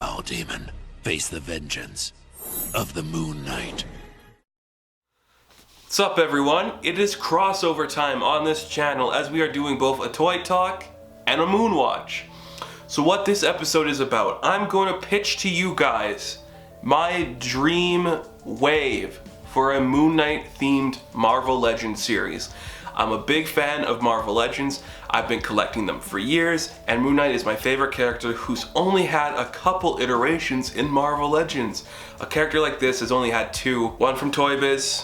Foul demon, face the vengeance of the Moon Knight. What's up, everyone? It is crossover time on this channel as we are doing both a toy talk and a moon watch. So what this episode is about, I'm going to pitch to you guys my dream wave for a Moon Knight themed Marvel Legends series. I'm a big fan of Marvel Legends. I've been collecting them for years, and Moon Knight is my favorite character who's only had a couple iterations in Marvel Legends. A character like this has only had two, one from Toy Biz,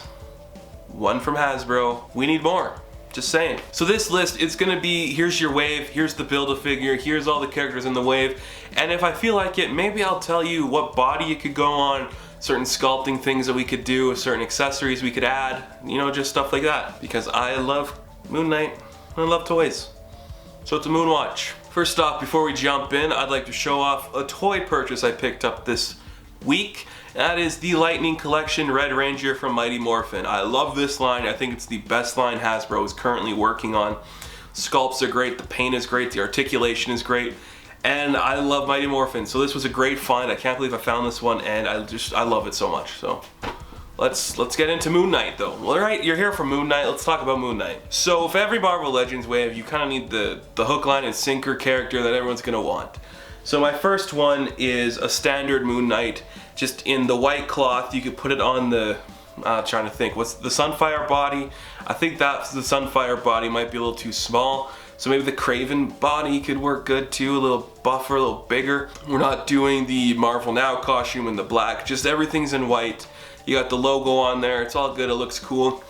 one from Hasbro. We need more. Just saying. So this list is gonna be, here's your wave, here's the Build-A-Figure, here's all the characters in the wave, and if I feel like it, maybe I'll tell you what body it could go on, certain sculpting things that we could do, certain accessories we could add, you know, just stuff like that. Because I love Moon Knight, I love toys. So it's a moon watch. First off, before we jump in, I'd like to show off a toy purchase I picked up this week. That is the Lightning Collection Red Ranger from Mighty Morphin. I love this line. I think it's the best line Hasbro is currently working on. Sculpts are great, the paint is great, the articulation is great, and I love Mighty Morphin. So this was a great find. I can't believe I found this one, and I love it so much. So let's get into Moon Knight though. Well, alright, you're here for Moon Knight, let's talk about Moon Knight. So for every Marvel Legends wave, you kind of need the hook, line, and sinker character that everyone's gonna want. So my first one is a standard Moon Knight, just in the white cloth. You could put it on the, trying to think, what's the Sunfire body? I think that's the Sunfire body, might be a little too small. So maybe the Craven body could work good too, a little buffer, a little bigger. We're not doing the Marvel Now costume in the black, just everything's in white. You got the logo on there, it's all good, it looks cool.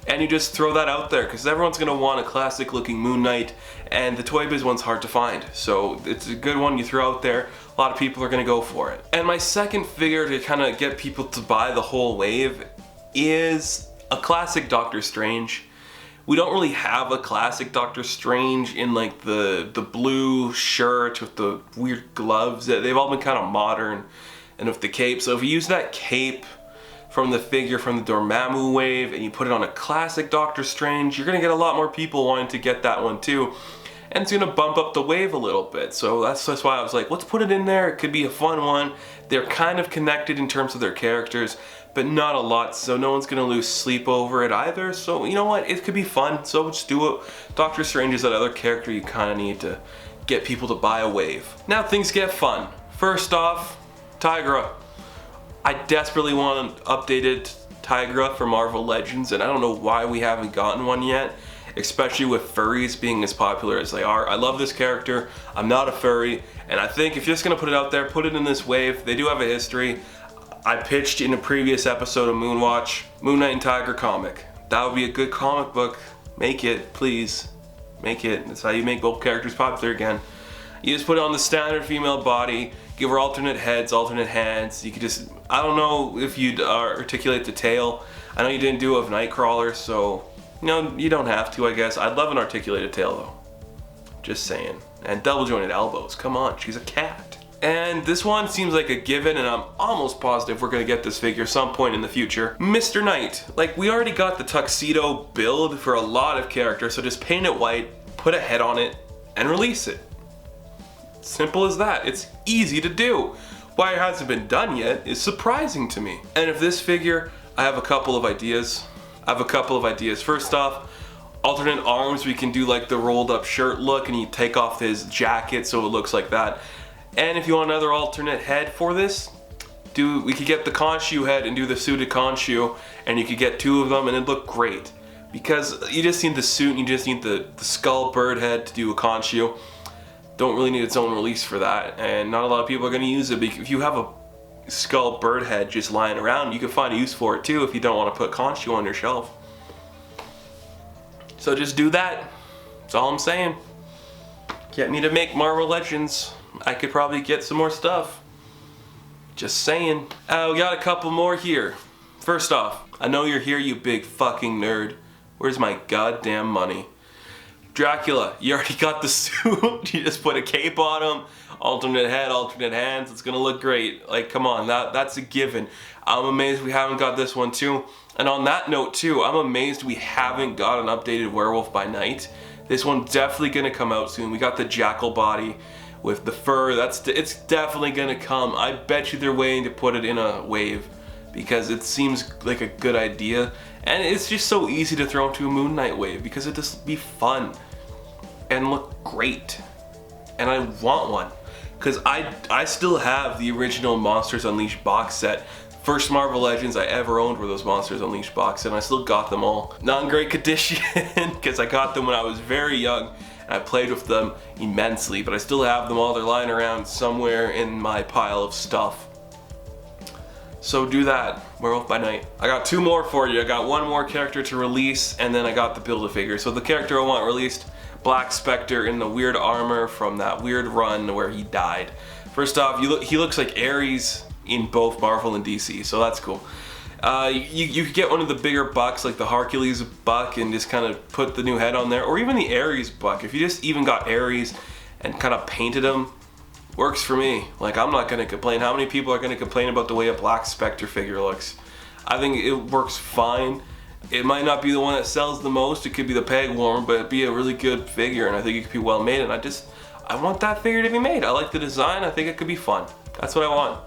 And you just throw that out there, because everyone's gonna want a classic looking Moon Knight, and the Toy Biz one's hard to find. So it's a good one you throw out there, a lot of people are gonna go for it. And my second figure to kind of get people to buy the whole wave is a classic Doctor Strange. We don't really have a classic Doctor Strange in like the blue shirt with the weird gloves. They've all been kind of modern, and with the cape. So if you use that cape from the figure from the Dormammu wave and you put it on a classic Doctor Strange, you're gonna get a lot more people wanting to get that one too. And it's gonna bump up the wave a little bit. So that's why I was like, let's put it in there. It could be a fun one. They're kind of connected in terms of their characters, but not a lot, so no one's gonna lose sleep over it either. So you know what, it could be fun, so just do it. Doctor Strange is that other character you kind of need to get people to buy a wave. Now things get fun. First off, Tigra. I desperately want an updated Tigra for Marvel Legends, and I don't know why we haven't gotten one yet, especially with furries being as popular as they are. I love this character, I'm not a furry, and I think if you're just gonna put it out there, put it in this wave. They do have a history. I pitched in a previous episode of Moonwatch, Moon Knight and Tiger comic. That would be a good comic book. Make it, please. Make it. That's how you make both characters popular again. You just put it on the standard female body, give her alternate heads, alternate hands. You could just, I don't know if you'd articulate the tail. I know you didn't do it with Nightcrawler, so you know, you don't have to, I guess. I'd love an articulated tail though. Just saying. And double jointed elbows, come on, she's a cat. And this one seems like a given, and I'm almost positive we're gonna get this figure some point in the future. Mr. Knight. Like, we already got the tuxedo build for a lot of characters, so just paint it white, put a head on it, and release it. Simple as that. It's easy to do. Why it hasn't been done yet is surprising to me. And if this figure, I have a couple of ideas. First off, alternate arms. We can do like the rolled up shirt look, and you take off his jacket so it looks like that. And if you want another alternate head for this, we could get the Khonshu head and do the suited Khonshu, and you could get two of them and it'd look great. Because you just need the suit and you just need the skull bird head to do a Khonshu. Don't really need its own release for that, and not a lot of people are going to use it. If you have a skull bird head just lying around, you can find a use for it too if you don't want to put Khonshu on your shelf. So just do that. That's all I'm saying. Get me to make Marvel Legends. I could probably get some more stuff. Just saying. We got a couple more here. First off, I know you're here, you big fucking nerd. Where's my goddamn money? Dracula, you already got the suit. You just put a cape on him, alternate head, alternate hands. It's gonna look great. Like, come on, that's a given. I'm amazed we haven't got this one too. And on that note too, I'm amazed we haven't got an updated Werewolf by Night. This one's definitely gonna come out soon. We got the Jackal body. with the fur. It's definitely gonna come. I bet you they're waiting to put it in a wave because it seems like a good idea, and it's just so easy to throw into a Moon Knight wave because it just be fun and look great, and I want one because I still have the original Monsters Unleashed box set. First Marvel Legends I ever owned were those Monsters Unleashed box set, and I still got them all. Not in great condition because I got them when I was very young and I played with them immensely, but I still have them all. They're lying around somewhere in my pile of stuff. So do that, Werewolf by Night. I got 2 more for you. I got 1 more character to release, and then I got the Build-A-Figure. So the character I want released, Black Specter in the weird armor from that weird run where he died. First off, he looks like Ares in both Marvel and DC, so that's cool. You could get one of the bigger bucks, like the Hercules buck, and just kind of put the new head on there, or even the Ares buck. If you just even got Ares and kind of painted him, works for me. Like, I'm not gonna complain. How many people are gonna complain about the way a Black Specter figure looks? I think it works fine. It might not be the one that sells the most. It could be the peg warmer, but it'd be a really good figure, and I think it could be well made. And I want that figure to be made. I like the design. I think it could be fun. That's what I want.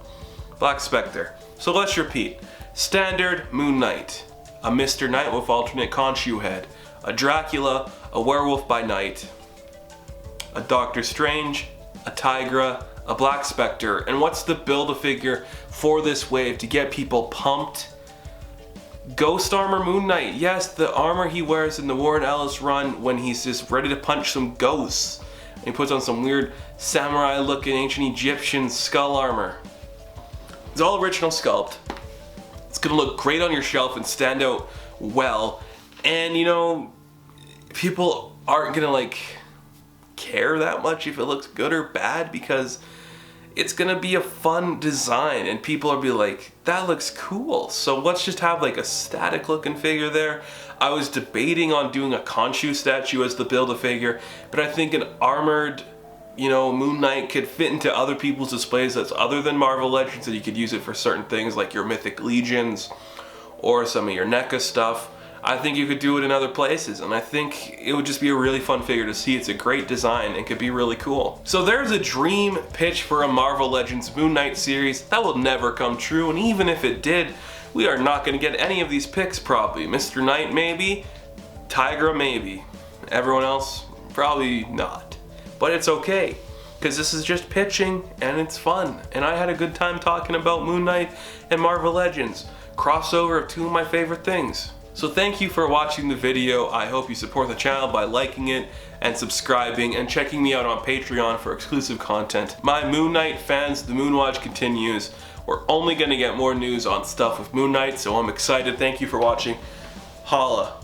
Black Specter. So let's repeat. Standard Moon Knight, a Mr. Knight with alternate Khonshu head, a Dracula, a Werewolf by Night, a Doctor Strange, a Tigra, a Black Specter, and what's the Build-A-Figure for this wave to get people pumped? Ghost Armor Moon Knight. Yes, the armor he wears in the Warren Ellis run when he's just ready to punch some ghosts. And he puts on some weird samurai-looking ancient Egyptian skull armor. It's all original sculpt. It's gonna look great on your shelf and stand out well. And you know, people aren't gonna like care that much if it looks good or bad because it's gonna be a fun design and people will be like, that looks cool. So let's just have like a static looking figure there. I was debating on doing a Khonshu statue as the Build-A-Figure, but I think an armored, you know, Moon Knight could fit into other people's displays that's other than Marvel Legends, and you could use it for certain things like your Mythic Legions or some of your NECA stuff. I think you could do it in other places, and I think it would just be a really fun figure to see. It's a great design and could be really cool. So there's a dream pitch for a Marvel Legends Moon Knight series. That will never come true, and even if it did, we are not going to get any of these picks probably. Mr. Knight maybe, Tigra maybe, everyone else probably not. But it's okay, because this is just pitching and it's fun. And I had a good time talking about Moon Knight and Marvel Legends. Crossover of 2 of my favorite things. So thank you for watching the video. I hope you support the channel by liking it and subscribing and checking me out on Patreon for exclusive content. My Moon Knight fans, the Moonwatch continues. We're only gonna get more news on stuff with Moon Knight, so I'm excited. Thank you for watching. Holla.